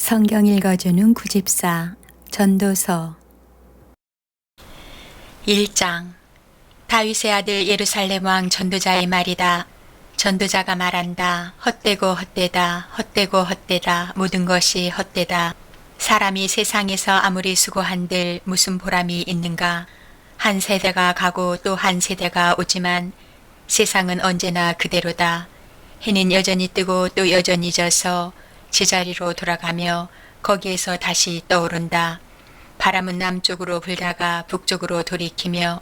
성경 읽어주는 구집사 전도서 1장. 다윗의 아들 예루살렘 왕 전도자의 말이다. 전도자가 말한다. 헛되고 헛되다. 헛되고 헛되다. 모든 것이 헛되다. 사람이 세상에서 아무리 수고한들 무슨 보람이 있는가. 한 세대가 가고 또 한 세대가 오지만 세상은 언제나 그대로다. 해는 여전히 뜨고 또 여전히 져서 제자리로 돌아가며 거기에서 다시 떠오른다. 바람은 남쪽으로 불다가 북쪽으로 돌이키며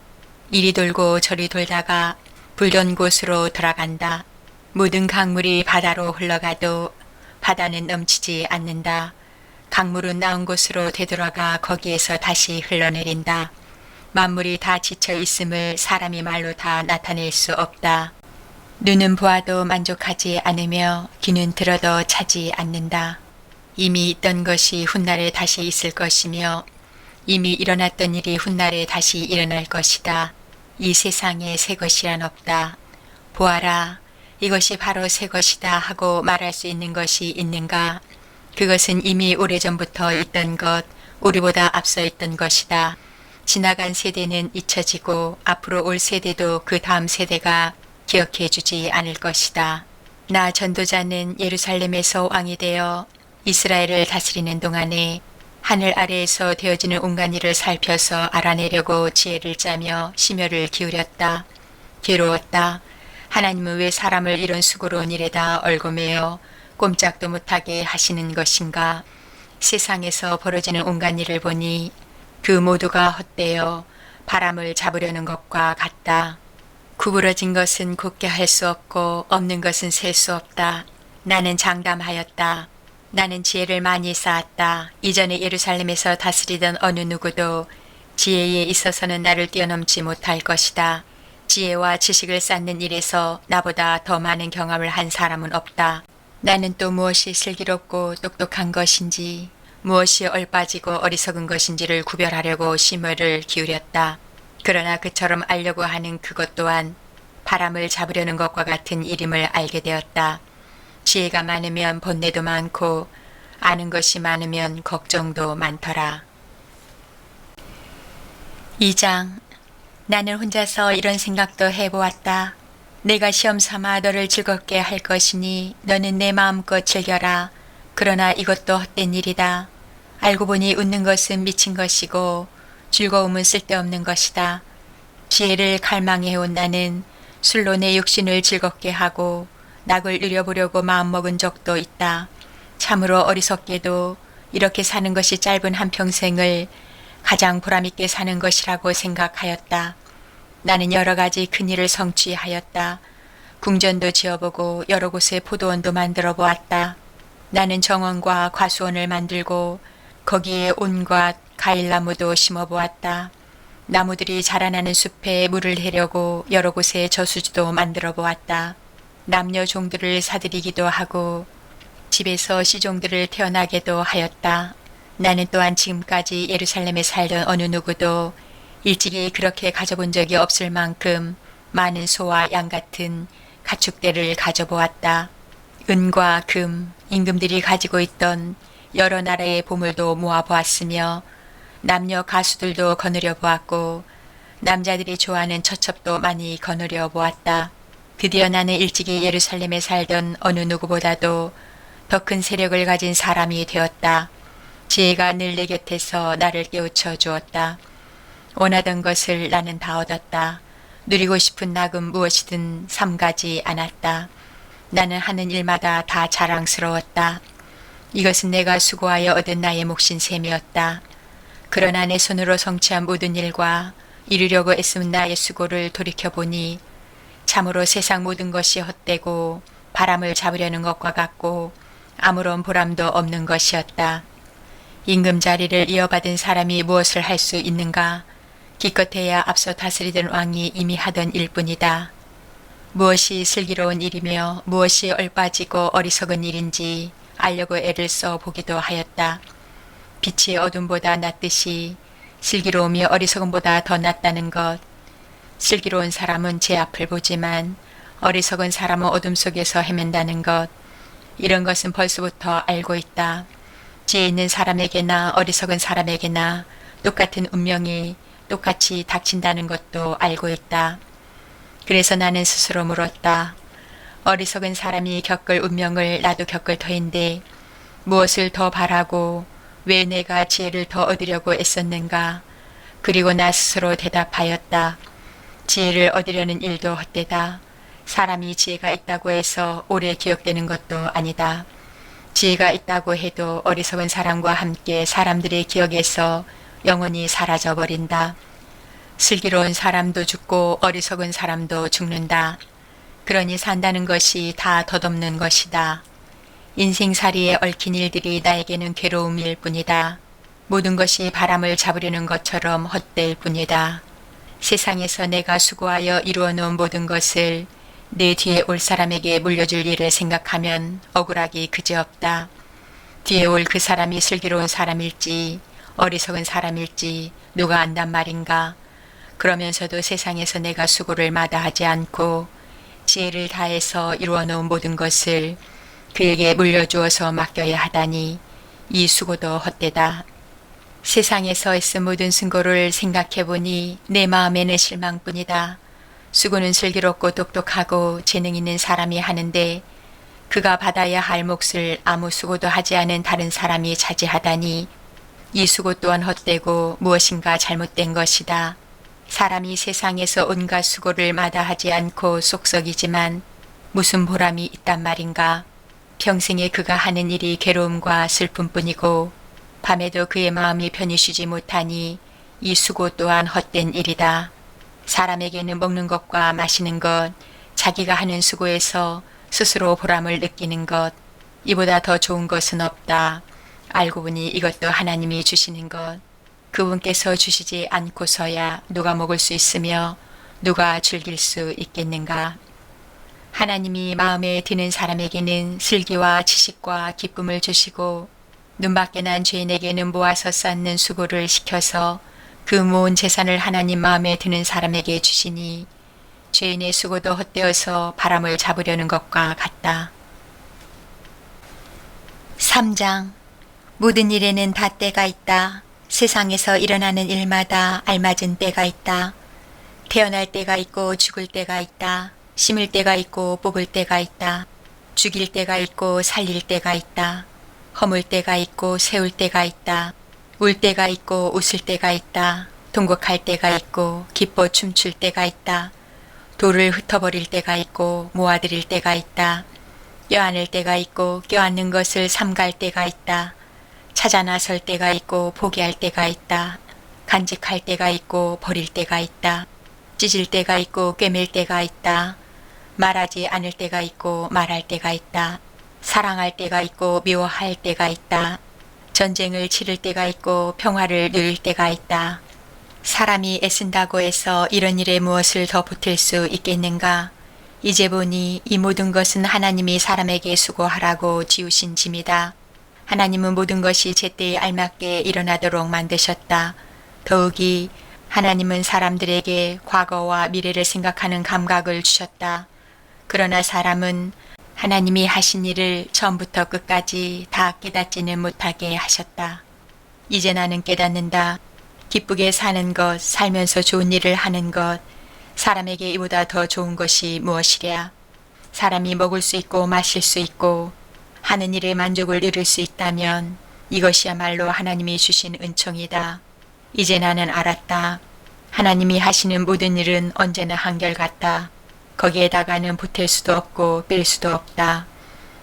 이리 돌고 저리 돌다가 불던 곳으로 돌아간다. 모든 강물이 바다로 흘러가도 바다는 넘치지 않는다. 강물은 나온 곳으로 되돌아가 거기에서 다시 흘러내린다. 만물이 다 지쳐 있음을 사람이 말로 다 나타낼 수 없다. 눈은 보아도 만족하지 않으며 귀는 들어도 차지 않는다. 이미 있던 것이 훗날에 다시 있을 것이며 이미 일어났던 일이 훗날에 다시 일어날 것이다. 이 세상에 새 것이란 없다. 보아라, 이것이 바로 새 것이다 하고 말할 수 있는 것이 있는가? 그것은 이미 오래전부터 있던 것, 우리보다 앞서 있던 것이다. 지나간 세대는 잊혀지고 앞으로 올 세대도 그 다음 세대가 기억해 주지 않을 것이다. 나 전도자는 예루살렘에서 왕이 되어 이스라엘을 다스리는 동안에 하늘 아래에서 되어지는 온갖 일을 살펴서 알아내려고 지혜를 짜며 심혈을 기울였다. 괴로웠다. 하나님은 왜 사람을 이런 수고로운 일에다 얽어매어 꼼짝도 못하게 하시는 것인가. 세상에서 벌어지는 온갖 일을 보니 그 모두가 헛되어 바람을 잡으려는 것과 같다. 구부러진 것은 곧게 할 수 없고 없는 것은 셀 수 없다. 나는 장담하였다. 나는 지혜를 많이 쌓았다. 이전에 예루살렘에서 다스리던 어느 누구도 지혜에 있어서는 나를 뛰어넘지 못할 것이다. 지혜와 지식을 쌓는 일에서 나보다 더 많은 경험을 한 사람은 없다. 나는 또 무엇이 슬기롭고 똑똑한 것인지 무엇이 얼빠지고 어리석은 것인지를 구별하려고 심혈을 기울였다. 그러나 그처럼 알려고 하는 그것 또한 바람을 잡으려는 것과 같은 일임을 알게 되었다. 지혜가 많으면 번뇌도 많고 아는 것이 많으면 걱정도 많더라. 2장. 나는 혼자서 이런 생각도 해보았다. 내가 시험 삼아 너를 즐겁게 할 것이니 너는 내 마음껏 즐겨라. 그러나 이것도 헛된 일이다. 알고 보니 웃는 것은 미친 것이고 즐거움은 쓸데없는 것이다. 지혜를 갈망해온 나는 술로 내 육신을 즐겁게 하고 낙을 누려보려고 마음먹은 적도 있다. 참으로 어리석게도 이렇게 사는 것이 짧은 한평생을 가장 보람있게 사는 것이라고 생각하였다. 나는 여러 가지 큰일을 성취하였다. 궁전도 지어보고 여러 곳에 포도원도 만들어 보았다. 나는 정원과 과수원을 만들고 거기에 온갖 과일나무도 심어보았다. 나무들이 자라나는 숲에 물을 대려고 여러 곳에 저수지도 만들어 보았다. 남녀 종들을 사들이기도 하고 집에서 시종들을 태어나게도 하였다. 나는 또한 지금까지 예루살렘에 살던 어느 누구도 일찍이 그렇게 가져본 적이 없을 만큼 많은 소와 양 같은 가축대를 가져보았다. 은과 금, 임금들이 가지고 있던 여러 나라의 보물도 모아보았으며 남녀 가수들도 거느려 보았고 남자들이 좋아하는 처첩도 많이 거느려 보았다. 드디어 나는 일찍이 예루살렘에 살던 어느 누구보다도 더 큰 세력을 가진 사람이 되었다. 지혜가 늘 내 곁에서 나를 깨우쳐 주었다. 원하던 것을 나는 다 얻었다. 누리고 싶은 낙은 무엇이든 삼가지 않았다. 나는 하는 일마다 다 자랑스러웠다. 이것은 내가 수고하여 얻은 나의 몫인 셈이었다. 그러나 내 손으로 성취한 모든 일과 이루려고 애쓴 나의 수고를 돌이켜보니 참으로 세상 모든 것이 헛되고 바람을 잡으려는 것과 같고 아무런 보람도 없는 것이었다. 임금 자리를 이어받은 사람이 무엇을 할 수 있는가? 기껏해야 앞서 다스리던 왕이 이미 하던 일뿐이다. 무엇이 슬기로운 일이며 무엇이 얼빠지고 어리석은 일인지 알려고 애를 써 보기도 하였다. 빛이 어둠보다 낫듯이 슬기로움이 어리석음보다 더 낫다는 것. 슬기로운 사람은 제 앞을 보지만 어리석은 사람은 어둠 속에서 헤맨다는 것. 이런 것은 벌써부터 알고 있다. 지혜 있는 사람에게나 어리석은 사람에게나 똑같은 운명이 똑같이 닥친다는 것도 알고 있다. 그래서 나는 스스로 물었다. 어리석은 사람이 겪을 운명을 나도 겪을 터인데 무엇을 더 바라고 왜 내가 지혜를 더 얻으려고 애썼는가. 그리고 나 스스로 대답하였다. 지혜를 얻으려는 일도 헛되다. 사람이 지혜가 있다고 해서 오래 기억되는 것도 아니다. 지혜가 있다고 해도 어리석은 사람과 함께 사람들의 기억에서 영원히 사라져버린다. 슬기로운 사람도 죽고 어리석은 사람도 죽는다. 그러니 산다는 것이 다 덧없는 것이다. 인생살이에 얽힌 일들이 나에게는 괴로움일 뿐이다. 모든 것이 바람을 잡으려는 것처럼 헛될 뿐이다. 세상에서 내가 수고하여 이루어 놓은 모든 것을 내 뒤에 올 사람에게 물려줄 일을 생각하면 억울하기 그지없다. 뒤에 올 그 사람이 슬기로운 사람일지 어리석은 사람일지 누가 안단 말인가. 그러면서도 세상에서 내가 수고를 마다하지 않고 지혜를 다해서 이루어 놓은 모든 것을 그에게 물려주어서 맡겨야 하다니 이 수고도 헛되다. 세상에서 애쓴 모든 승고를 생각해보니 내 마음에는 실망뿐이다. 수고는 슬기롭고 똑똑하고 재능 있는 사람이 하는데 그가 받아야 할 몫을 아무 수고도 하지 않은 다른 사람이 차지하다니 이 수고 또한 헛되고 무엇인가 잘못된 것이다. 사람이 세상에서 온갖 수고를 마다하지 않고 쏙쏙이지만 무슨 보람이 있단 말인가. 평생에 그가 하는 일이 괴로움과 슬픔뿐이고 밤에도 그의 마음이 편히 쉬지 못하니 이 수고 또한 헛된 일이다. 사람에게는 먹는 것과 마시는 것, 자기가 하는 수고에서 스스로 보람을 느끼는 것, 이보다 더 좋은 것은 없다. 알고 보니 이것도 하나님이 주시는 것. 그분께서 주시지 않고서야 누가 먹을 수 있으며 누가 즐길 수 있겠는가. 하나님이 마음에 드는 사람에게는 슬기와 지식과 기쁨을 주시고 눈밖에 난 죄인에게는 모아서 쌓는 수고를 시켜서 그 모은 재산을 하나님 마음에 드는 사람에게 주시니 죄인의 수고도 헛되어서 바람을 잡으려는 것과 같다. 3장. 모든 일에는 다 때가 있다. 세상에서 일어나는 일마다 알맞은 때가 있다. 태어날 때가 있고 죽을 때가 있다. 심을 때가 있고 뽑을 때가 있다. 죽일 때가 있고 살릴 때가 있다. 허물 때가 있고 세울 때가 있다. 울 때가 있고 웃을 때가 있다. 통곡할 때가 있고 기뻐 춤출 때가 있다. 돌을 흩어버릴 때가 있고 모아들일 때가 있다. 껴안을 때가 있고 껴안는 것을 삼갈 때가 있다. 찾아 나설 때가 있고 포기할 때가 있다. 간직할 때가 있고 버릴 때가 있다. 찢을 때가 있고 꿰맬 때가 있다. 말하지 않을 때가 있고 말할 때가 있다. 사랑할 때가 있고 미워할 때가 있다. 전쟁을 치를 때가 있고 평화를 누릴 때가 있다. 사람이 애쓴다고 해서 이런 일에 무엇을 더 보탤 수 있겠는가? 이제 보니 이 모든 것은 하나님이 사람에게 수고하라고 지우신 짐이다. 하나님은 모든 것이 제때에 알맞게 일어나도록 만드셨다. 더욱이 하나님은 사람들에게 과거와 미래를 생각하는 감각을 주셨다. 그러나 사람은 하나님이 하신 일을 처음부터 끝까지 다 깨닫지는 못하게 하셨다. 이제 나는 깨닫는다. 기쁘게 사는 것, 살면서 좋은 일을 하는 것, 사람에게 이보다 더 좋은 것이 무엇이랴. 사람이 먹을 수 있고 마실 수 있고 하는 일에 만족을 이룰 수 있다면 이것이야말로 하나님이 주신 은총이다. 이제 나는 알았다. 하나님이 하시는 모든 일은 언제나 한결같다. 거기에다가는 보탤 수도 없고 뺄 수도 없다.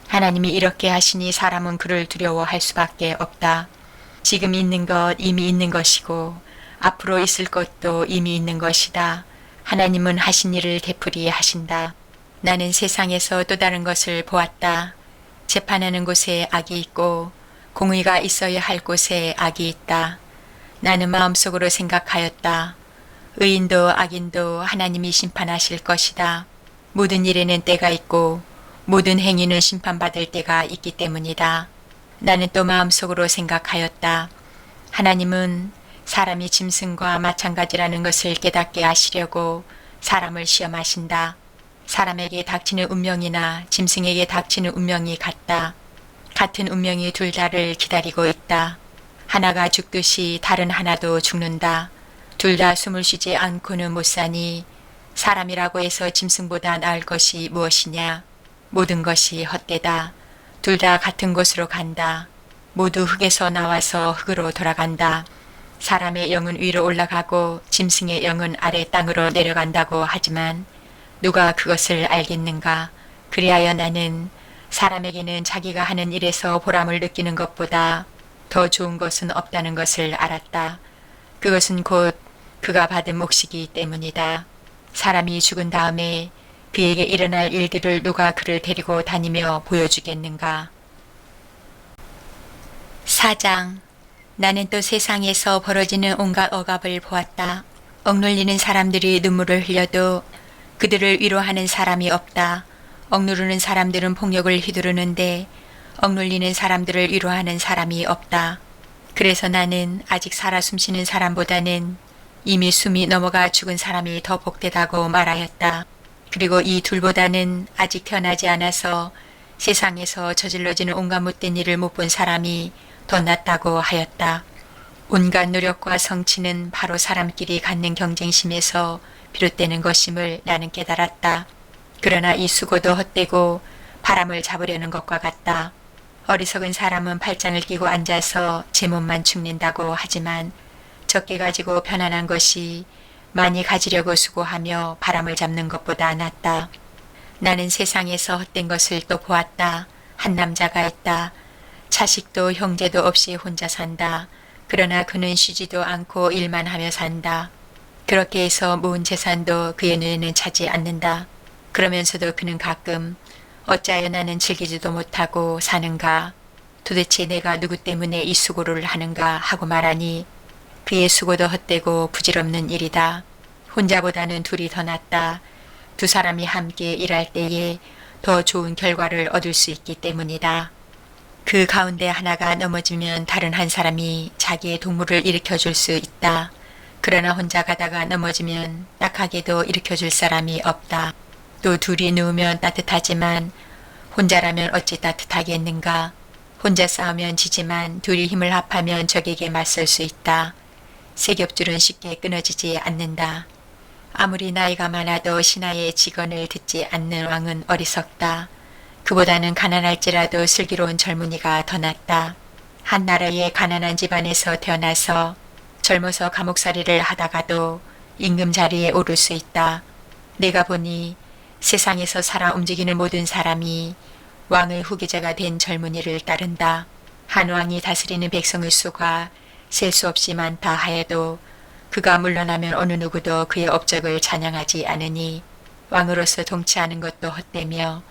하나님이 이렇게 하시니 사람은 그를 두려워할 수밖에 없다. 지금 있는 것 이미 있는 것이고 앞으로 있을 것도 이미 있는 것이다. 하나님은 하신 일을 되풀이 하신다. 나는 세상에서 또 다른 것을 보았다. 재판하는 곳에 악이 있고 공의가 있어야 할 곳에 악이 있다. 나는 마음속으로 생각하였다. 의인도 악인도 하나님이 심판하실 것이다. 모든 일에는 때가 있고 모든 행위는 심판받을 때가 있기 때문이다. 나는 또 마음속으로 생각하였다. 하나님은 사람이 짐승과 마찬가지라는 것을 깨닫게 하시려고 사람을 시험하신다. 사람에게 닥치는 운명이나 짐승에게 닥치는 운명이 같다. 같은 운명이 둘 다를 기다리고 있다. 하나가 죽듯이 다른 하나도 죽는다. 둘 다 숨을 쉬지 않고는 못 사니 사람이라고 해서 짐승보다 나을 것이 무엇이냐. 모든 것이 헛되다. 둘 다 같은 곳으로 간다. 모두 흙에서 나와서 흙으로 돌아간다. 사람의 영은 위로 올라가고 짐승의 영은 아래 땅으로 내려간다고 하지만 누가 그것을 알겠는가. 그리하여 나는 사람에게는 자기가 하는 일에서 보람을 느끼는 것보다 더 좋은 것은 없다는 것을 알았다. 그것은 곧 그가 받은 몫이기 때문이다. 사람이 죽은 다음에 그에게 일어날 일들을 누가 그를 데리고 다니며 보여주겠는가. 4장. 나는 또 세상에서 벌어지는 온갖 억압을 보았다. 억눌리는 사람들이 눈물을 흘려도 그들을 위로하는 사람이 없다. 억누르는 사람들은 폭력을 휘두르는데 억눌리는 사람들을 위로하는 사람이 없다. 그래서 나는 아직 살아 숨쉬는 사람보다는 이미 숨이 넘어가 죽은 사람이 더 복되다고 말하였다. 그리고 이 둘보다는 아직 태어나지 않아서 세상에서 저질러지는 온갖 못된 일을 못 본 사람이 더 낫다고 하였다. 온갖 노력과 성취는 바로 사람끼리 갖는 경쟁심에서 비롯되는 것임을 나는 깨달았다. 그러나 이 수고도 헛되고 바람을 잡으려는 것과 같다. 어리석은 사람은 팔짱을 끼고 앉아서 제 몸만 축낸다고 하지만 적게 가지고 편안한 것이 많이 가지려고 수고하며 바람을 잡는 것보다 낫다. 나는 세상에서 헛된 것을 또 보았다. 한 남자가 있다. 자식도 형제도 없이 혼자 산다. 그러나 그는 쉬지도 않고 일만 하며 산다. 그렇게 해서 모은 재산도 그의 눈에는 차지 않는다. 그러면서도 그는 가끔 어찌하여 나는 즐기지도 못하고 사는가. 도대체 내가 누구 때문에 이 수고를 하는가 하고 말하니 그의 수고도 헛되고 부질없는 일이다. 혼자보다는 둘이 더 낫다. 두 사람이 함께 일할 때에 더 좋은 결과를 얻을 수 있기 때문이다. 그 가운데 하나가 넘어지면 다른 한 사람이 자기의 동물을 일으켜줄 수 있다. 그러나 혼자 가다가 넘어지면 딱하게도 일으켜줄 사람이 없다. 또 둘이 누우면 따뜻하지만 혼자라면 어찌 따뜻하겠는가. 혼자 싸우면 지지만 둘이 힘을 합하면 적에게 맞설 수 있다. 세 겹줄은 쉽게 끊어지지 않는다. 아무리 나이가 많아도 신하의 직언을 듣지 않는 왕은 어리석다. 그보다는 가난할지라도 슬기로운 젊은이가 더 낫다. 한 나라의 가난한 집안에서 태어나서 젊어서 감옥살이를 하다가도 임금 자리에 오를 수 있다. 내가 보니 세상에서 살아 움직이는 모든 사람이 왕의 후계자가 된 젊은이를 따른다. 한 왕이 다스리는 백성의 수가 셀 수 없이 많다 하여도 그가 물러나면 어느 누구도 그의 업적을 찬양하지 않으니 왕으로서 통치하는 것도 헛되며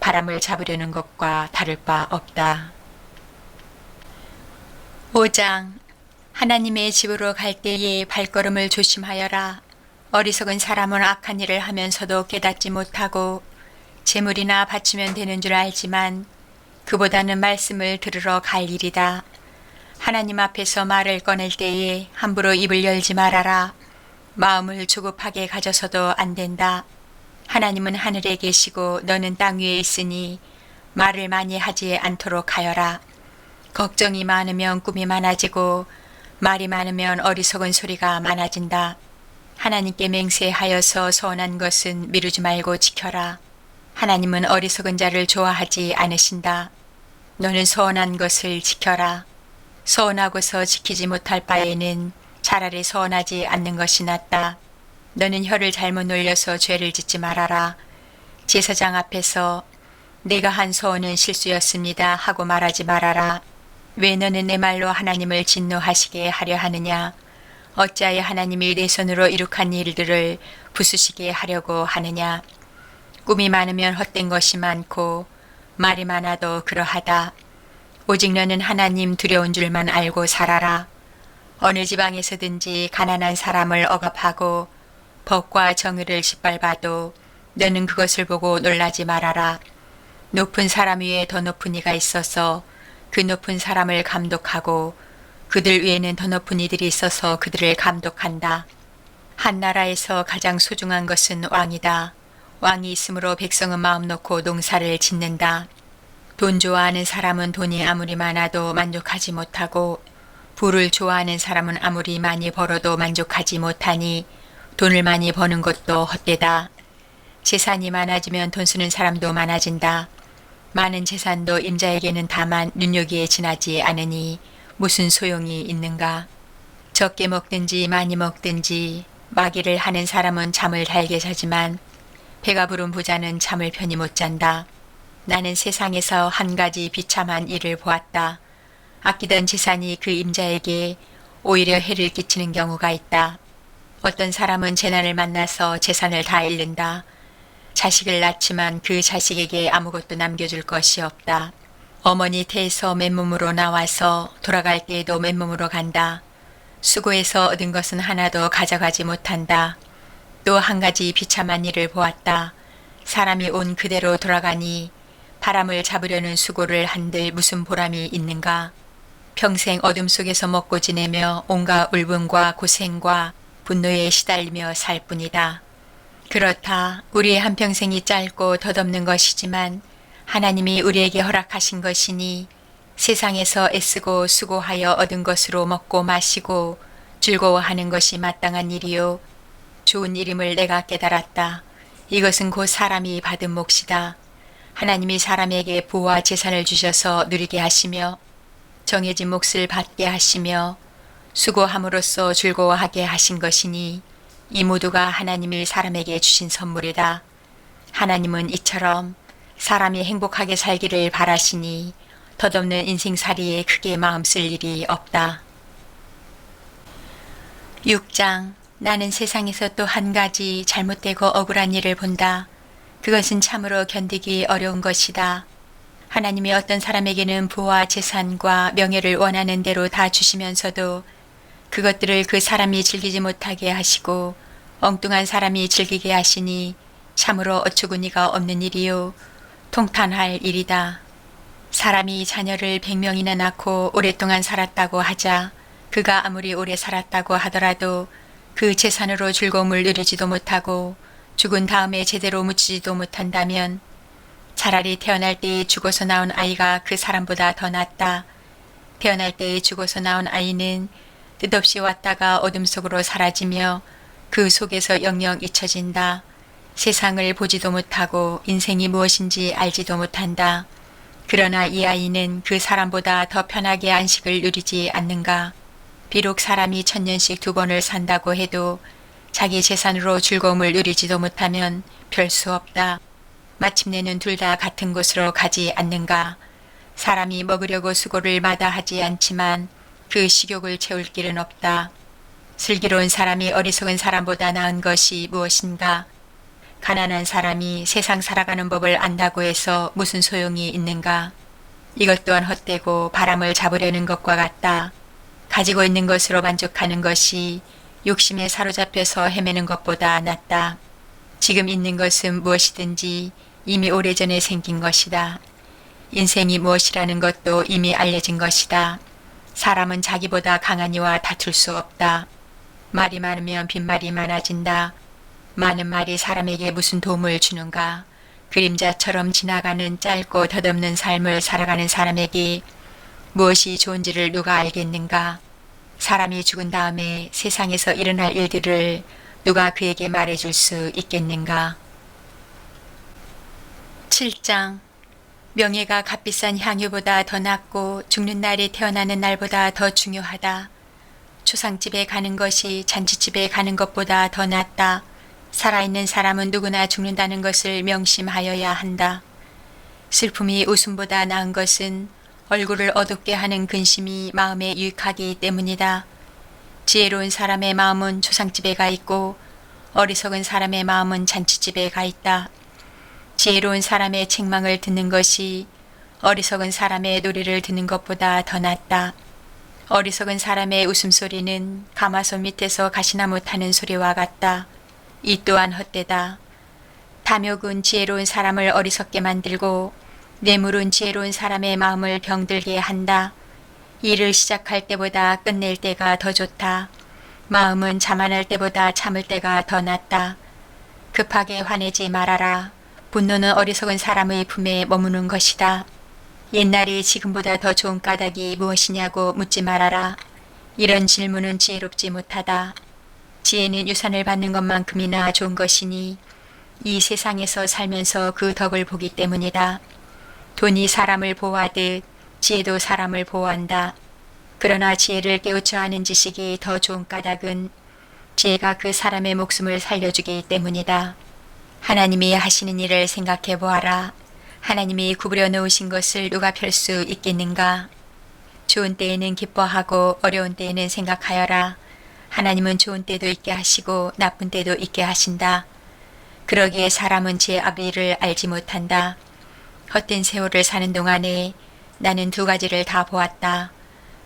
바람을 잡으려는 것과 다를 바 없다. 5장. 하나님의 집으로 갈 때에 발걸음을 조심하여라. 어리석은 사람은 악한 일을 하면서도 깨닫지 못하고 재물이나 바치면 되는 줄 알지만 그보다는 말씀을 들으러 갈 일이다. 하나님 앞에서 말을 꺼낼 때에 함부로 입을 열지 말아라. 마음을 조급하게 가져서도 안 된다. 하나님은 하늘에 계시고 너는 땅 위에 있으니 말을 많이 하지 않도록 하여라. 걱정이 많으면 꿈이 많아지고 말이 많으면 어리석은 소리가 많아진다. 하나님께 맹세하여서 서운한 것은 미루지 말고 지켜라. 하나님은 어리석은 자를 좋아하지 않으신다. 너는 서운한 것을 지켜라. 서운하고서 지키지 못할 바에는 차라리 서운하지 않는 것이 낫다. 너는 혀를 잘못 놀려서 죄를 짓지 말아라. 제사장 앞에서 내가 한 서원은 실수였습니다 하고 말하지 말아라. 왜 너는 내 말로 하나님을 진노하시게 하려 하느냐. 어찌하여 하나님이 내 손으로 이룩한 일들을 부수시게 하려고 하느냐. 꿈이 많으면 헛된 것이 많고 말이 많아도 그러하다. 오직 너는 하나님 두려운 줄만 알고 살아라. 어느 지방에서든지 가난한 사람을 억압하고 법과 정의를 짓밟아도 너는 그것을 보고 놀라지 말아라. 높은 사람 위에 더 높은 이가 있어서 그 높은 사람을 감독하고 그들 위에는 더 높은 이들이 있어서 그들을 감독한다. 한 나라에서 가장 소중한 것은 왕이다. 왕이 있으므로 백성은 마음 놓고 농사를 짓는다. 돈 좋아하는 사람은 돈이 아무리 많아도 만족하지 못하고 부를 좋아하는 사람은 아무리 많이 벌어도 만족하지 못하니 돈을 많이 버는 것도 헛되다. 재산이 많아지면 돈 쓰는 사람도 많아진다. 많은 재산도 임자에게는 다만 눈요기에 지나지 않으니 무슨 소용이 있는가. 적게 먹든지 많이 먹든지 마기를 하는 사람은 잠을 달게 자지만 배가 부른 부자는 잠을 편히 못 잔다. 나는 세상에서 한 가지 비참한 일을 보았다. 아끼던 재산이 그 임자에게 오히려 해를 끼치는 경우가 있다. 어떤 사람은 재난을 만나서 재산을 다 잃는다. 자식을 낳지만 그 자식에게 아무것도 남겨줄 것이 없다. 어머니 태에서 맨몸으로 나와서 돌아갈 때에도 맨몸으로 간다. 수고해서 얻은 것은 하나도 가져가지 못한다. 또 한 가지 비참한 일을 보았다. 사람이 온 그대로 돌아가니 바람을 잡으려는 수고를 한들 무슨 보람이 있는가. 평생 어둠 속에서 먹고 지내며 온갖 울분과 고생과 분노에 시달리며 살 뿐이다. 그렇다. 우리의 한평생이 짧고 덧없는 것이지만 하나님이 우리에게 허락하신 것이니 세상에서 애쓰고 수고하여 얻은 것으로 먹고 마시고 즐거워하는 것이 마땅한 일이요. 좋은 일임을 내가 깨달았다. 이것은 곧 사람이 받은 몫이다. 하나님이 사람에게 부와 재산을 주셔서 누리게 하시며 정해진 몫을 받게 하시며 수고함으로써 즐거워하게 하신 것이니 이 모두가 하나님이 사람에게 주신 선물이다. 하나님은 이처럼 사람이 행복하게 살기를 바라시니 덧없는 인생살이에 크게 마음 쓸 일이 없다. 6장. 나는 세상에서 또 한 가지 잘못되고 억울한 일을 본다. 그것은 참으로 견디기 어려운 것이다. 하나님이 어떤 사람에게는 부와 재산과 명예를 원하는 대로 다 주시면서도 그것들을 그 사람이 즐기지 못하게 하시고 엉뚱한 사람이 즐기게 하시니 참으로 어처구니가 없는 일이요. 통탄할 일이다. 사람이 자녀를 100명이나 낳고 오랫동안 살았다고 하자 그가 아무리 오래 살았다고 하더라도 그 재산으로 즐거움을 누리지도 못하고 죽은 다음에 제대로 묻히지도 못한다면 차라리 태어날 때에 죽어서 나온 아이가 그 사람보다 더 낫다. 태어날 때에 죽어서 나온 아이는 뜻없이 왔다가 어둠 속으로 사라지며 그 속에서 영영 잊혀진다. 세상을 보지도 못하고 인생이 무엇인지 알지도 못한다. 그러나 이 아이는 그 사람보다 더 편하게 안식을 누리지 않는가. 비록 사람이 1000년씩 2번을 산다고 해도 자기 재산으로 즐거움을 누리지도 못하면 별 수 없다. 마침내는 둘 다 같은 곳으로 가지 않는가. 사람이 먹으려고 수고를 마다하지 않지만 그 식욕을 채울 길은 없다. 슬기로운 사람이 어리석은 사람보다 나은 것이 무엇인가. 가난한 사람이 세상 살아가는 법을 안다고 해서 무슨 소용이 있는가. 이것 또한 헛되고 바람을 잡으려는 것과 같다. 가지고 있는 것으로 만족하는 것이 욕심에 사로잡혀서 헤매는 것보다 낫다. 지금 있는 것은 무엇이든지 이미 오래전에 생긴 것이다. 인생이 무엇이라는 것도 이미 알려진 것이다. 사람은 자기보다 강한 이와 다툴 수 없다. 말이 많으면 빈말이 많아진다. 많은 말이 사람에게 무슨 도움을 주는가. 그림자처럼 지나가는 짧고 덧없는 삶을 살아가는 사람에게 무엇이 좋은지를 누가 알겠는가. 사람이 죽은 다음에 세상에서 일어날 일들을 누가 그에게 말해줄 수 있겠는가. 7장. 명예가 값비싼 향유보다 더 낫고 죽는 날이 태어나는 날보다 더 중요하다. 초상집에 가는 것이 잔치집에 가는 것보다 더 낫다. 살아있는 사람은 누구나 죽는다는 것을 명심하여야 한다. 슬픔이 웃음보다 나은 것은 얼굴을 어둡게 하는 근심이 마음에 유익하기 때문이다. 지혜로운 사람의 마음은 초상집에 가 있고 어리석은 사람의 마음은 잔치집에 가 있다. 지혜로운 사람의 책망을 듣는 것이 어리석은 사람의 노래를 듣는 것보다 더 낫다. 어리석은 사람의 웃음소리는 가마솥 밑에서 가시나무 타는 소리와 같다. 이 또한 헛되다. 탐욕은 지혜로운 사람을 어리석게 만들고 뇌물은 지혜로운 사람의 마음을 병들게 한다. 일을 시작할 때보다 끝낼 때가 더 좋다. 마음은 자만할 때보다 참을 때가 더 낫다. 급하게 화내지 말아라. 분노는 어리석은 사람의 품에 머무는 것이다. 옛날이 지금보다 더 좋은 까닭이 무엇이냐고 묻지 말아라. 이런 질문은 지혜롭지 못하다. 지혜는 유산을 받는 것만큼이나 좋은 것이니 이 세상에서 살면서 그 덕을 보기 때문이다. 돈이 사람을 보호하듯 지혜도 사람을 보호한다. 그러나 지혜를 깨우쳐 하는 지식이 더 좋은 까닭은 지혜가 그 사람의 목숨을 살려주기 때문이다. 하나님이 하시는 일을 생각해 보아라. 하나님이 구부려 놓으신 것을 누가 펼 수 있겠는가? 좋은 때에는 기뻐하고 어려운 때에는 생각하여라. 하나님은 좋은 때도 있게 하시고 나쁜 때도 있게 하신다. 그러기에 사람은 제 앞일을 알지 못한다. 헛된 세월을 사는 동안에 나는 두 가지를 다 보았다.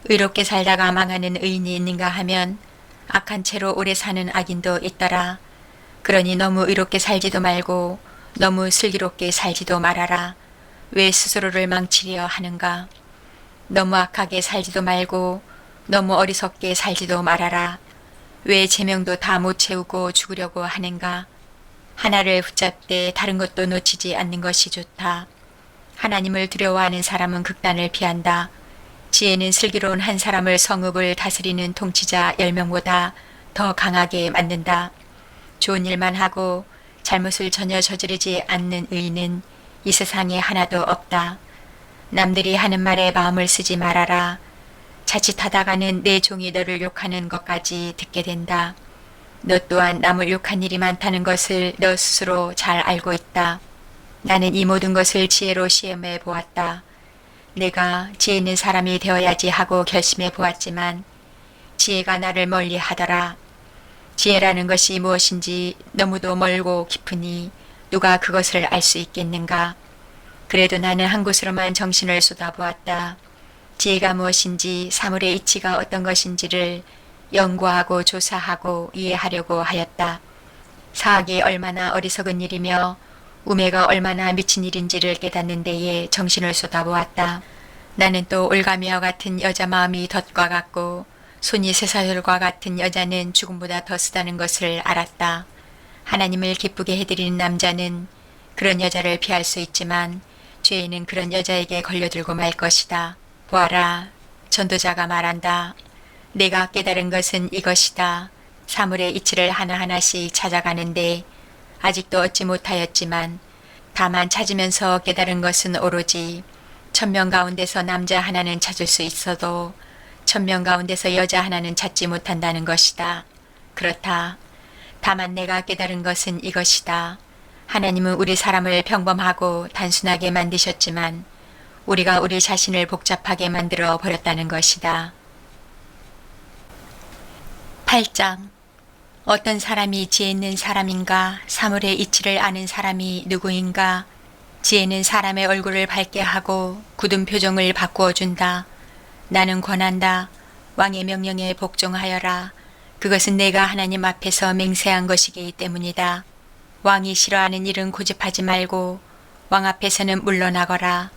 의롭게 살다가 망하는 의인이 있는가 하면 악한 채로 오래 사는 악인도 있더라. 그러니 너무 의롭게 살지도 말고 너무 슬기롭게 살지도 말아라. 왜 스스로를 망치려 하는가? 너무 악하게 살지도 말고 너무 어리석게 살지도 말아라. 왜 제명도 다 못 채우고 죽으려고 하는가? 하나를 붙잡되 다른 것도 놓치지 않는 것이 좋다. 하나님을 두려워하는 사람은 극단을 피한다. 지혜는 슬기로운 한 사람을 성읍을 다스리는 통치자 10명보다 더 강하게 만든다. 좋은 일만 하고 잘못을 전혀 저지르지 않는 의인은 이 세상에 하나도 없다. 남들이 하는 말에 마음을 쓰지 말아라. 자칫하다가는 내 종이 너를 욕하는 것까지 듣게 된다. 너 또한 남을 욕한 일이 많다는 것을 너 스스로 잘 알고 있다. 나는 이 모든 것을 지혜로 시험해 보았다. 내가 지혜 있는 사람이 되어야지 하고 결심해 보았지만 지혜가 나를 멀리 하더라. 지혜라는 것이 무엇인지 너무도 멀고 깊으니 누가 그것을 알 수 있겠는가? 그래도 나는 한 곳으로만 정신을 쏟아보았다. 지혜가 무엇인지 사물의 이치가 어떤 것인지를 연구하고 조사하고 이해하려고 하였다. 사악이 얼마나 어리석은 일이며 우매가 얼마나 미친 일인지를 깨닫는 데에 정신을 쏟아보았다. 나는 또 올가미와 같은 여자 마음이 덫과 같고 손이 쇠사슬과 같은 여자는 죽음보다 더 쓰다는 것을 알았다. 하나님을 기쁘게 해드리는 남자는 그런 여자를 피할 수 있지만 죄인은 그런 여자에게 걸려들고 말 것이다. 보아라, 전도자가 말한다. 내가 깨달은 것은 이것이다. 사물의 이치를 하나하나씩 찾아가는데 아직도 얻지 못하였지만 다만 찾으면서 깨달은 것은 오로지 1000명 가운데서 남자 하나는 찾을 수 있어도 1000명 가운데서 여자 하나는 찾지 못한다는 것이다. 그렇다. 다만 내가 깨달은 것은 이것이다. 하나님은 우리 사람을 평범하고 단순하게 만드셨지만 우리가 우리 자신을 복잡하게 만들어 버렸다는 것이다. 8장. 어떤 사람이 지혜 있는 사람인가? 사물의 이치를 아는 사람이 누구인가? 지혜는 사람의 얼굴을 밝게 하고 굳은 표정을 바꾸어 준다. 나는 권한다. 왕의 명령에 복종하여라. 그것은 내가 하나님 앞에서 맹세한 것이기 때문이다. 왕이 싫어하는 일은 고집하지 말고 왕 앞에서는 물러나거라.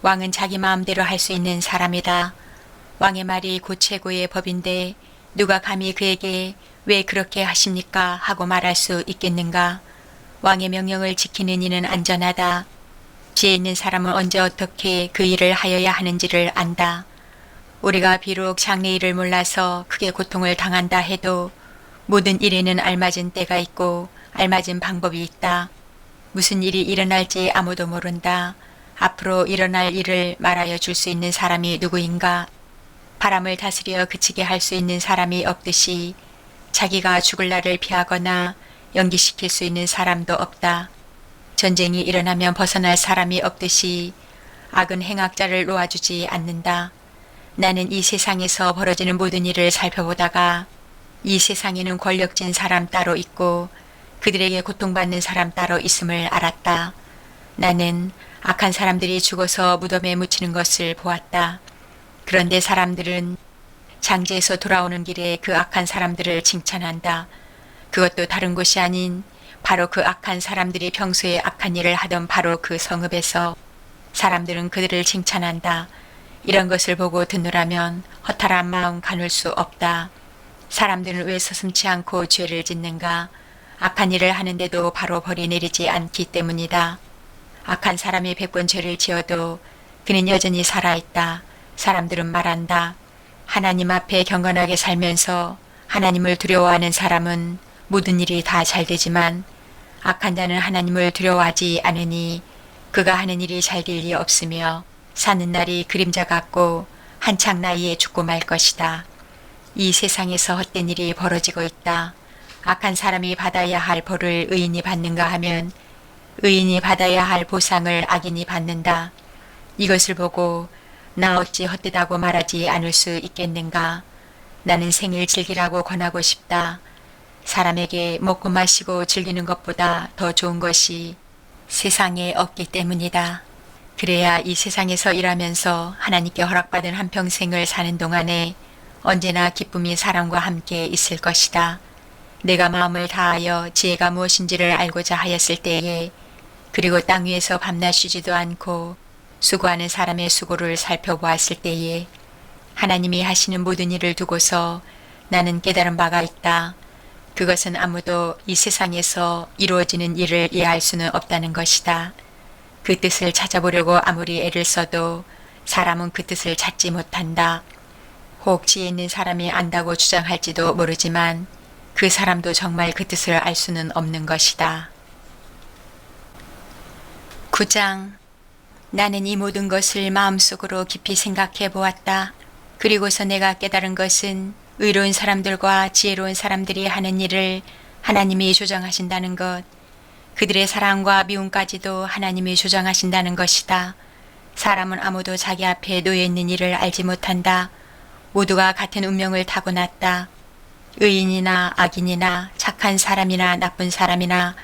왕은 자기 마음대로 할 수 있는 사람이다. 왕의 말이 곧 최고의 법인데 누가 감히 그에게 왜 그렇게 하십니까? 하고 말할 수 있겠는가? 왕의 명령을 지키는 이는 안전하다. 지혜 있는 사람은 언제 어떻게 그 일을 하여야 하는지를 안다. 우리가 비록 장래일을 몰라서 크게 고통을 당한다 해도 모든 일에는 알맞은 때가 있고 알맞은 방법이 있다. 무슨 일이 일어날지 아무도 모른다. 앞으로 일어날 일을 말하여 줄 수 있는 사람이 누구인가? 바람을 다스려 그치게 할 수 있는 사람이 없듯이 자기가 죽을 날을 피하거나 연기시킬 수 있는 사람도 없다. 전쟁이 일어나면 벗어날 사람이 없듯이 악은 행악자를 놓아주지 않는다. 나는 이 세상에서 벌어지는 모든 일을 살펴보다가 이 세상에는 권력진 사람 따로 있고 그들에게 고통받는 사람 따로 있음을 알았다. 나는 악한 사람들이 죽어서 무덤에 묻히는 것을 보았다. 그런데 사람들은 장제에서 돌아오는 길에 그 악한 사람들을 칭찬한다. 그것도 다른 곳이 아닌 바로 그 악한 사람들이 평소에 악한 일을 하던 바로 그 성읍에서 사람들은 그들을 칭찬한다. 이런 것을 보고 듣노라면 허탈한 마음 가눌 수 없다. 사람들은 왜 서슴지 않고 죄를 짓는가? 악한 일을 하는데도 바로 벌이 내리지 않기 때문이다. 악한 사람이 100번 죄를 지어도 그는 여전히 살아있다. 사람들은 말한다. 하나님 앞에 경건하게 살면서 하나님을 두려워하는 사람은 모든 일이 다 잘 되지만 악한 자는 하나님을 두려워하지 않으니 그가 하는 일이 잘 될 리 없으며 사는 날이 그림자 같고 한창 나이에 죽고 말 것이다. 이 세상에서 헛된 일이 벌어지고 있다. 악한 사람이 받아야 할 벌을 의인이 받는가 하면 의인이 받아야 할 보상을 악인이 받는다. 이것을 보고 나 어찌 헛되다고 말하지 않을 수 있겠는가. 나는 생일 즐기라고 권하고 싶다. 사람에게 먹고 마시고 즐기는 것보다 더 좋은 것이 세상에 없기 때문이다. 그래야 이 세상에서 일하면서 하나님께 허락받은 한평생을 사는 동안에 언제나 기쁨이 사람과 함께 있을 것이다. 내가 마음을 다하여 지혜가 무엇인지를 알고자 하였을 때에 그리고 땅 위에서 밤낮 쉬지도 않고 수고하는 사람의 수고를 살펴보았을 때에 하나님이 하시는 모든 일을 두고서 나는 깨달은 바가 있다. 그것은 아무도 이 세상에서 이루어지는 일을 이해할 수는 없다는 것이다. 그 뜻을 찾아보려고 아무리 애를 써도 사람은 그 뜻을 찾지 못한다. 혹 지혜 있는 사람이 안다고 주장할지도 모르지만 그 사람도 정말 그 뜻을 알 수는 없는 것이다. 9장. 나는 이 모든 것을 마음속으로 깊이 생각해 보았다. 그리고서 내가 깨달은 것은 의로운 사람들과 지혜로운 사람들이 하는 일을 하나님이 조정하신다는 것, 그들의 사랑과 미움까지도 하나님이 조정하신다는 것이다. 사람은 아무도 자기 앞에 놓여 있는 일을 알지 못한다. 모두가 같은 운명을 타고났다. 의인이나 악인이나 착한 사람이나 나쁜 사람이나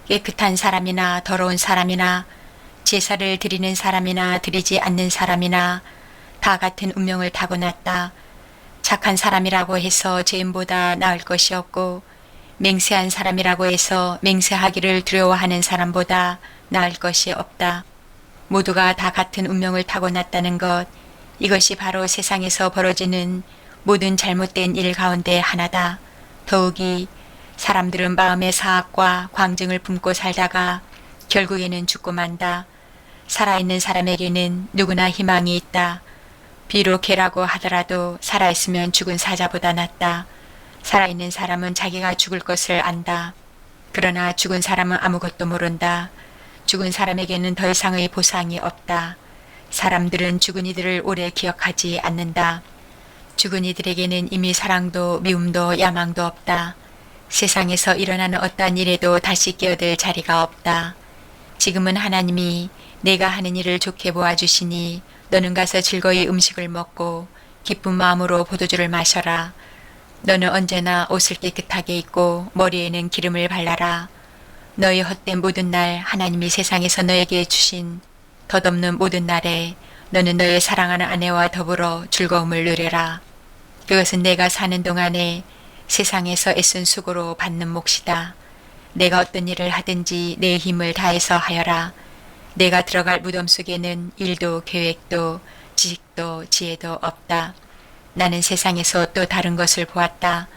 깨끗한 사람이나 더러운 사람이나 제사를 드리는 사람이나 드리지 않는 사람이나 다 같은 운명을 타고났다. 착한 사람이라고 해서 죄인보다 나을 것이 없고 맹세한 사람이라고 해서 맹세하기를 두려워하는 사람보다 나을 것이 없다. 모두가 다 같은 운명을 타고났다는 것, 이것이 바로 세상에서 벌어지는 모든 잘못된 일 가운데 하나다. 더욱이 사람들은 마음의 사악과 광증을 품고 살다가 결국에는 죽고 만다. 살아있는 사람에게는 누구나 희망이 있다. 비록 개라고 하더라도 살아있으면 죽은 사자보다 낫다. 살아있는 사람은 자기가 죽을 것을 안다. 그러나 죽은 사람은 아무것도 모른다. 죽은 사람에게는 더 이상의 보상이 없다. 사람들은 죽은 이들을 오래 기억하지 않는다. 죽은 이들에게는 이미 사랑도 미움도 야망도 없다. 세상에서 일어나는 어떠한 일에도 다시 끼어들 자리가 없다. 지금은 하나님이 내가 하는 일을 좋게 보아주시니 너는 가서 즐거이 음식을 먹고 기쁜 마음으로 포도주를 마셔라. 너는 언제나 옷을 깨끗하게 입고 머리에는 기름을 발라라. 너의 헛된 모든 날 하나님이 세상에서 너에게 주신 덧없는 모든 날에 너는 너의 사랑하는 아내와 더불어 즐거움을 누려라. 그것은 내가 사는 동안에 세상에서 애쓴 수고로 받는 몫이다. 내가 어떤 일을 하든지 내 힘을 다해서 하여라. 내가 들어갈 무덤 속에는 일도 계획도 지식도 지혜도 없다. 나는 세상에서 또 다른 것을 보았다.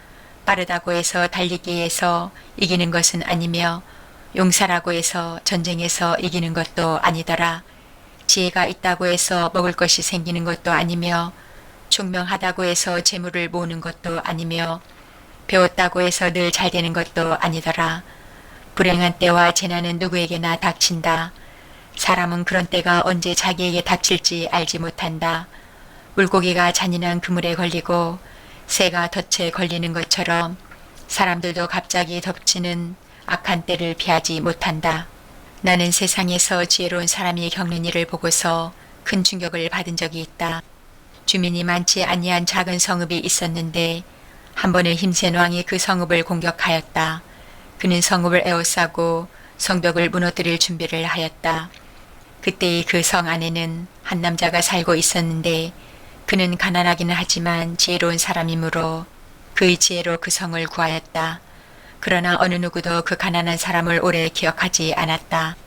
빠르다고 해서 달리기에서 이기는 것은 아니며 용사라고 해서 전쟁에서 이기는 것도 아니더라. 지혜가 있다고 해서 먹을 것이 생기는 것도 아니며 총명하다고 해서 재물을 모으는 것도 아니며 배웠다고 해서 늘 잘 되는 것도 아니더라. 불행한 때와 재난은 누구에게나 닥친다. 사람은 그런 때가 언제 자기에게 닥칠지 알지 못한다. 물고기가 잔인한 그물에 걸리고 새가 덫에 걸리는 것처럼 사람들도 갑자기 덮치는 악한 때를 피하지 못한다. 나는 세상에서 지혜로운 사람이 겪는 일을 보고서 큰 충격을 받은 적이 있다. 주민이 많지 아니한 작은 성읍이 있었는데 한 번은 힘센 왕이 그 성읍을 공격하였다. 그는 성읍을 에워싸고 성벽을 무너뜨릴 준비를 하였다. 그때의 그 성 안에는 한 남자가 살고 있었는데 그는 가난하기는 하지만 지혜로운 사람이므로 그의 지혜로 그 성을 구하였다. 그러나 어느 누구도 그 가난한 사람을 오래 기억하지 않았다.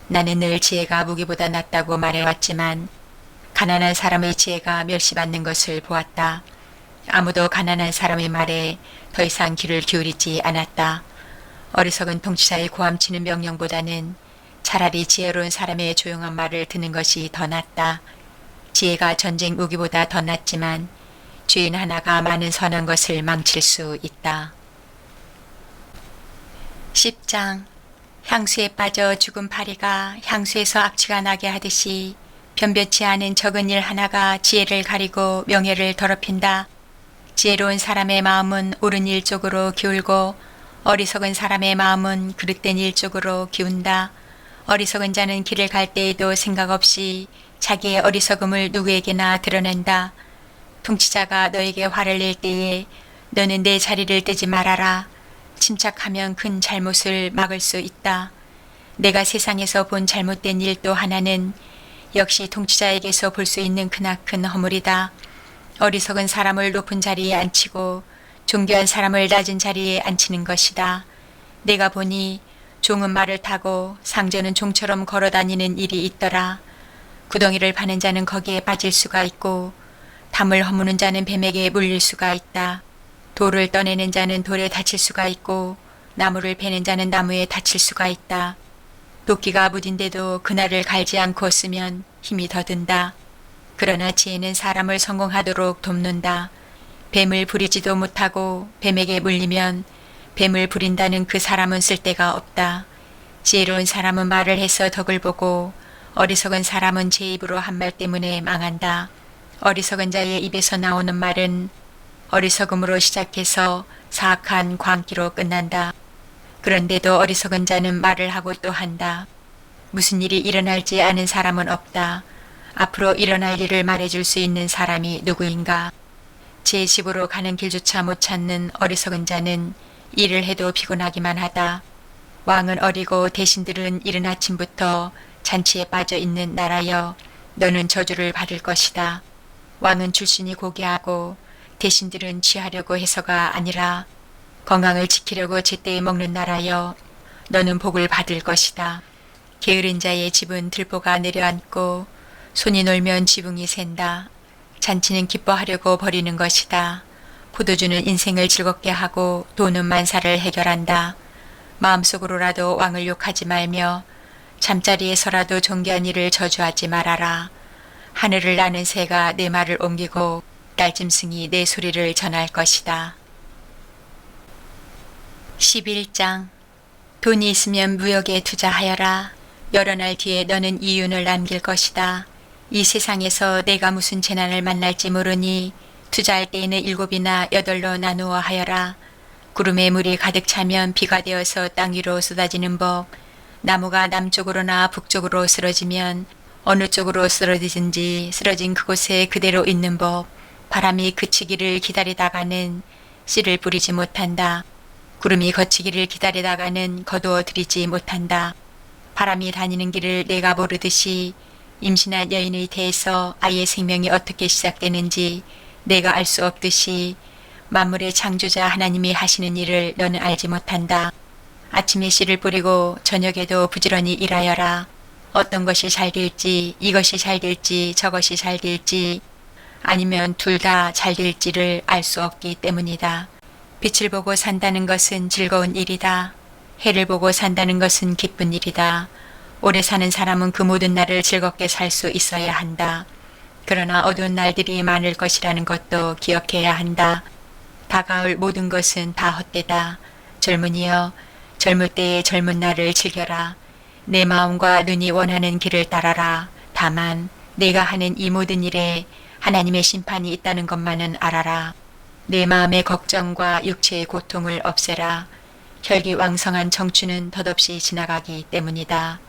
나는 늘 지혜가 무기보다 낫다고 말해왔지만 가난한 사람의 지혜가 멸시받는 것을 보았다. 아무도 가난한 사람의 말에 더 이상 귀를 기울이지 않았다. 어리석은 통치자의 고함치는 명령보다는 차라리 지혜로운 사람의 조용한 말을 듣는 것이 더 낫다. 지혜가 전쟁 무기보다 더 낫지만 주인 하나가 많은 선한 것을 망칠 수 있다. 10장 향수에 빠져 죽은 파리가 향수에서 악취가 나게 하듯이 변변치 않은 적은 일 하나가 지혜를 가리고 명예를 더럽힌다. 지혜로운 사람의 마음은 옳은 일 쪽으로 기울고 어리석은 사람의 마음은 그릇된 일 쪽으로 기운다. 어리석은 자는 길을 갈 때에도 생각 없이 자기의 어리석음을 누구에게나 드러낸다. 통치자가 너에게 화를 낼 때에 너는 내 자리를 떼지 말아라. 침착하면 큰 잘못을 막을 수 있다. 내가 세상에서 본 잘못된 일 또 하나는 역시 통치자에게서 볼 수 있는 크나큰 허물이다. 어리석은 사람을 높은 자리에 앉히고 존귀한 사람을 낮은 자리에 앉히는 것이다. 내가 보니 종은 말을 타고 상전은 종처럼 걸어다니는 일이 있더라. 구덩이를 파는 자는 거기에 빠질 수가 있고 담을 허무는 자는 뱀에게 물릴 수가 있다. 돌을 떠내는 자는 돌에 다칠 수가 있고 나무를 베는 자는 나무에 다칠 수가 있다. 도끼가 무딘데도 그날을 갈지 않고 쓰면 힘이 더 든다. 그러나 지혜는 사람을 성공하도록 돕는다. 뱀을 부리지도 못하고 뱀에게 물리면 뱀을 부린다는 그 사람은 쓸데가 없다. 지혜로운 사람은 말을 해서 덕을 보고 어리석은 사람은 제 입으로 한 말 때문에 망한다. 어리석은 자의 입에서 나오는 말은 어리석음으로 시작해서 사악한 광기로 끝난다. 그런데도 어리석은 자는 말을 하고 또 한다. 무슨 일이 일어날지 아는 사람은 없다. 앞으로 일어날 일을 말해줄 수 있는 사람이 누구인가? 제 집으로 가는 길조차 못 찾는 어리석은 자는 일을 해도 피곤하기만 하다. 왕은 어리고 대신들은 이른 아침부터 잔치에 빠져 있는 나라여 너는 저주를 받을 것이다. 왕은 출신이 고귀하고 대신들은 취하려고 해서가 아니라 건강을 지키려고 제때에 먹는 나라여 너는 복을 받을 것이다. 게으른 자의 집은 들보가 내려앉고 손이 놀면 지붕이 샌다. 잔치는 기뻐하려고 벌이는 것이다. 포도주는 인생을 즐겁게 하고 돈은 만사를 해결한다. 마음속으로라도 왕을 욕하지 말며 잠자리에서라도 존귀한 일을 저주하지 말아라. 하늘을 나는 새가 내 말을 옮기고 딸짐승이 내 소리를 전할 것이다. 11장 돈이 있으면 무역에 투자하여라. 여러 날 뒤에 너는 이윤을 남길 것이다. 이 세상에서 내가 무슨 재난을 만날지 모르니 투자할 때에는 7이나 8로 나누어 하여라. 구름에 물이 가득 차면 비가 되어서 땅 위로 쏟아지는 법. 나무가 남쪽으로나 북쪽으로 쓰러지면 어느 쪽으로 쓰러지든지 쓰러진 그곳에 그대로 있는 법. 바람이 그치기를 기다리다가는 씨를 뿌리지 못한다. 구름이 거치기를 기다리다가는 거두어 들이지 못한다. 바람이 다니는 길을 내가 모르듯이 임신한 여인의 태에서 아이의 생명이 어떻게 시작되는지 내가 알 수 없듯이 만물의 창조자 하나님이 하시는 일을 너는 알지 못한다. 아침에 씨를 뿌리고 저녁에도 부지런히 일하여라. 어떤 것이 잘 될지, 이것이 잘 될지, 저것이 잘 될지, 아니면 둘 다 잘 될지를 알 수 없기 때문이다. 빛을 보고 산다는 것은 즐거운 일이다. 해를 보고 산다는 것은 기쁜 일이다. 오래 사는 사람은 그 모든 날을 즐겁게 살 수 있어야 한다. 그러나 어두운 날들이 많을 것이라는 것도 기억해야 한다. 다가올 모든 것은 다 헛되다. 젊은이여, 젊을 때의 젊은 날을 즐겨라. 내 마음과 눈이 원하는 길을 따라라. 다만 내가 하는 이 모든 일에 하나님의 심판이 있다는 것만은 알아라. 내 마음의 걱정과 육체의 고통을 없애라. 혈기왕성한 청춘은 덧없이 지나가기 때문이다.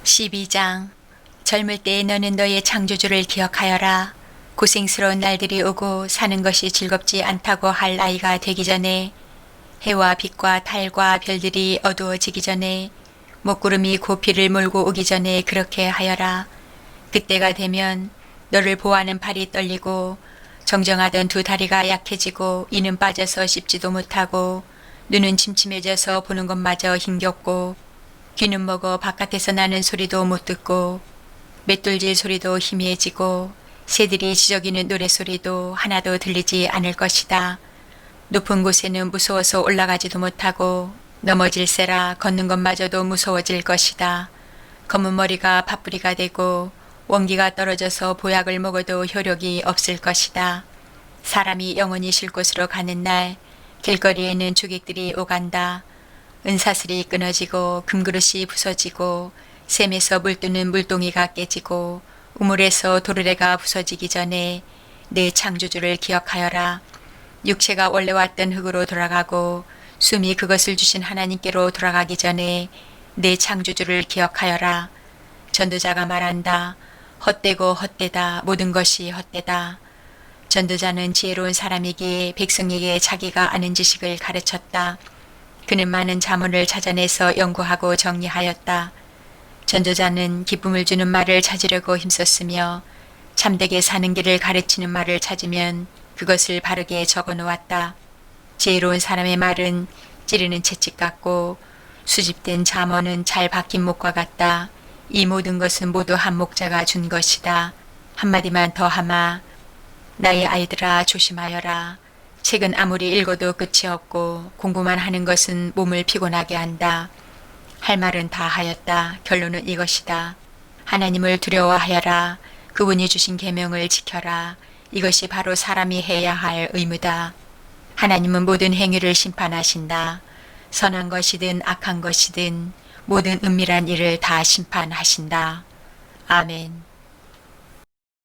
12장 젊을 때에 너는 너의 창조주를 기억하여라. 고생스러운 날들이 오고 사는 것이 즐겁지 않다고 할 나이가 되기 전에 해와 빛과 달과 별들이 어두워지기 전에 먹구름이 고피를 몰고 오기 전에 그렇게 하여라. 그때가 되면 너를 보호하는 팔이 떨리고 정정하던 두 다리가 약해지고 이는 빠져서 씹지도 못하고 눈은 침침해져서 보는 것마저 힘겹고 귀는 먹어 바깥에서 나는 소리도 못 듣고 맷돌질 소리도 희미해지고 새들이 지저귀는 노래소리도 하나도 들리지 않을 것이다. 높은 곳에는 무서워서 올라가지도 못하고 넘어질세라 걷는 것마저도 무서워질 것이다. 검은 머리가 팥뿌리가 되고 원기가 떨어져서 보약을 먹어도 효력이 없을 것이다. 사람이 영원히 쉴 곳으로 가는 날 길거리에는 주객들이 오간다. 은사슬이 끊어지고 금그릇이 부서지고 샘에서 물뜨는 물동이가 깨지고 우물에서 도르래가 부서지기 전에 내 창조주를 기억하여라. 육체가 원래 왔던 흙으로 돌아가고 숨이 그것을 주신 하나님께로 돌아가기 전에 내 창조주를 기억하여라. 전도자가 말한다. 헛되고 헛되다. 모든 것이 헛되다. 전도자는 지혜로운 사람에게 백성에게 자기가 아는 지식을 가르쳤다. 그는 많은 자문을 찾아내서 연구하고 정리하였다. 전도자는 기쁨을 주는 말을 찾으려고 힘썼으며 참되게 사는 길을 가르치는 말을 찾으면 그것을 바르게 적어 놓았다. 지혜로운 사람의 말은 찌르는 채찍 같고 수집된 잠언은 잘 박힌 목과 같다. 이 모든 것은 모두 한 목자가 준 것이다. 한마디만 더 하마. 나의 아이들아 조심하여라. 책은 아무리 읽어도 끝이 없고 공부만 하는 것은 몸을 피곤하게 한다. 할 말은 다 하였다. 결론은 이것이다. 하나님을 두려워하여라. 그분이 주신 계명을 지켜라. 이것이 바로 사람이 해야 할 의무다. 하나님은 모든 행위를 심판하신다. 선한 것이든 악한 것이든 모든 은밀한 일을 다 심판하신다. 아멘.